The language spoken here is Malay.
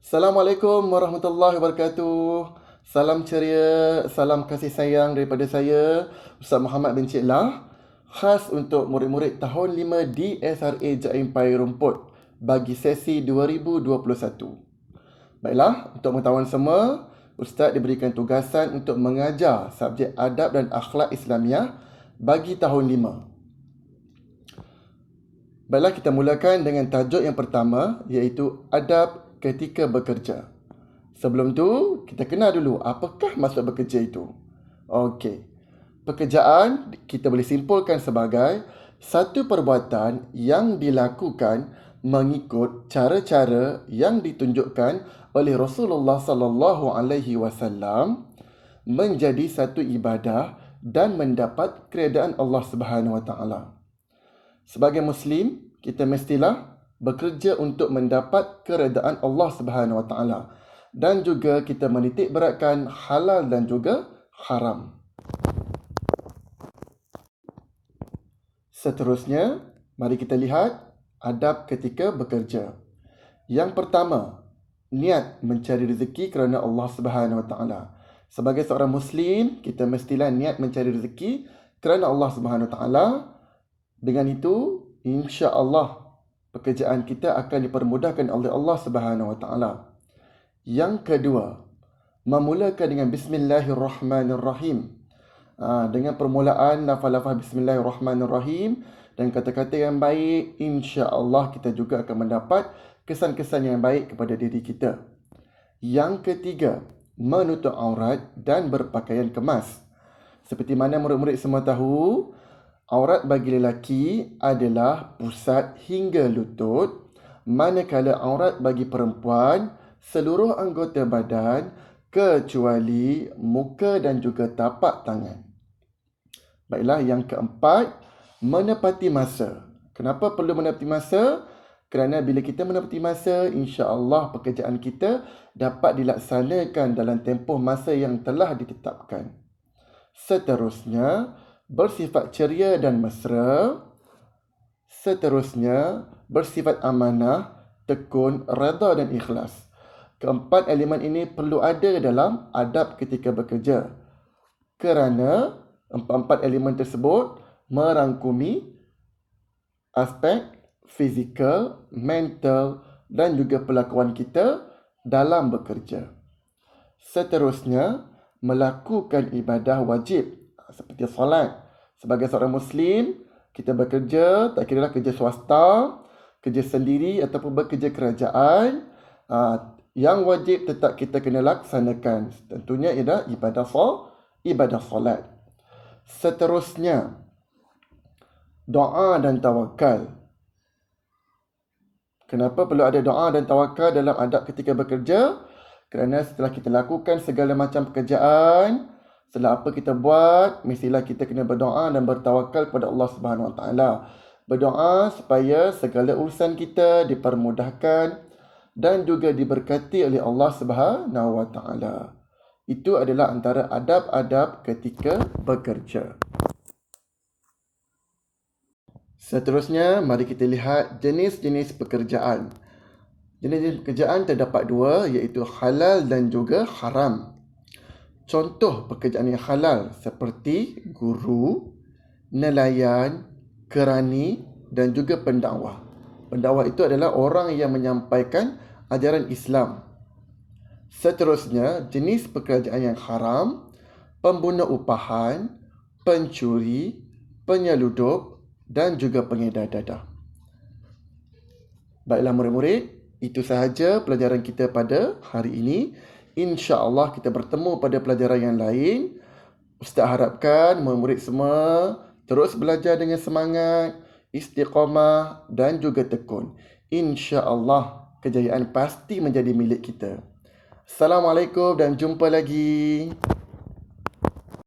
Assalamualaikum warahmatullahi wabarakatuh. Salam ceria, salam kasih sayang daripada saya, Ustaz Muhammad bin Cik Lah. Khas untuk murid-murid tahun 5 di SRA Jaim Paya Rumput bagi sesi 2021. Baiklah, untuk pengetahuan semua, Ustaz diberikan tugasan untuk mengajar subjek adab dan akhlak Islamiah bagi tahun 5. Baiklah, kita mulakan dengan tajuk yang pertama, iaitu adab ketika bekerja. Sebelum tu, kita kenal dulu apakah maksud bekerja itu. Okey. Pekerjaan kita boleh simpulkan sebagai satu perbuatan yang dilakukan mengikut cara-cara yang ditunjukkan oleh Rasulullah sallallahu alaihi wasallam menjadi satu ibadah dan mendapat keredaan Allah Subhanahu wa taala. Sebagai muslim, kita mestilah bekerja untuk mendapat keredaan Allah Subhanahu wa taala dan juga kita menitik beratkan halal dan juga haram. Seterusnya, mari kita lihat adab ketika bekerja. Yang pertama, niat mencari rezeki kerana Allah Subhanahu wa taala. Sebagai seorang muslim, kita mestilah niat mencari rezeki kerana Allah Subhanahu wa taala. Dengan itu, insya-Allah pekerjaan kita akan dipermudahkan oleh Allah Subhanahu wa taala. Yang kedua, memulakan dengan bismillahirrahmanirrahim. Dengan permulaan lafaz-lafaz bismillahirrahmanirrahim dan kata-kata yang baik, insya-Allah kita juga akan mendapat kesan-kesan yang baik kepada diri kita. Yang ketiga, menutup aurat dan berpakaian kemas. Seperti mana murid-murid semua tahu, aurat bagi lelaki adalah pusat hingga lutut, manakala aurat bagi perempuan seluruh anggota badan kecuali muka dan juga tapak tangan. Baiklah, yang keempat, menepati masa. Kenapa perlu menepati masa? Kerana bila kita menepati masa, insya-Allah pekerjaan kita dapat dilaksanakan dalam tempoh masa yang telah ditetapkan. Seterusnya, bersifat ceria dan mesra. Seterusnya, bersifat amanah, tekun, redha dan ikhlas. Keempat elemen ini perlu ada dalam adab ketika bekerja. Kerana empat-empat elemen tersebut merangkumi aspek fizikal, mental dan juga pelakuan kita dalam bekerja. Seterusnya, melakukan ibadah wajib seperti solat. Sebagai seorang muslim, kita bekerja, tak kira kerja swasta, kerja sendiri ataupun bekerja kerajaan, yang wajib tetap kita kena laksanakan. Tentunya ialah ibadah solat. Seterusnya, doa dan tawakal. Kenapa perlu ada doa dan tawakal dalam adab ketika bekerja? Kerana setelah kita lakukan segala macam pekerjaan, setelah apa kita buat, mestilah kita kena berdoa dan bertawakal kepada Allah Subhanahu wa taala. Berdoa supaya segala urusan kita dipermudahkan dan juga diberkati oleh Allah Subhanahu wa taala. Itu adalah antara adab-adab ketika bekerja. Seterusnya, mari kita lihat jenis-jenis pekerjaan. Jenis-jenis pekerjaan terdapat dua, iaitu halal dan juga haram. Contoh pekerjaan yang halal seperti guru, nelayan, kerani dan juga pendakwah. Pendakwah itu adalah orang yang menyampaikan ajaran Islam. Seterusnya, jenis pekerjaan yang haram, pembunuh upahan, pencuri, penyeludup dan juga pengedar dadah. Baiklah murid-murid, itu sahaja pelajaran kita pada hari ini. InsyaAllah kita bertemu pada pelajaran yang lain. Ustaz harapkan murid-murid semua terus belajar dengan semangat, istiqamah dan juga tekun. InsyaAllah kejayaan pasti menjadi milik kita. Assalamualaikum dan jumpa lagi.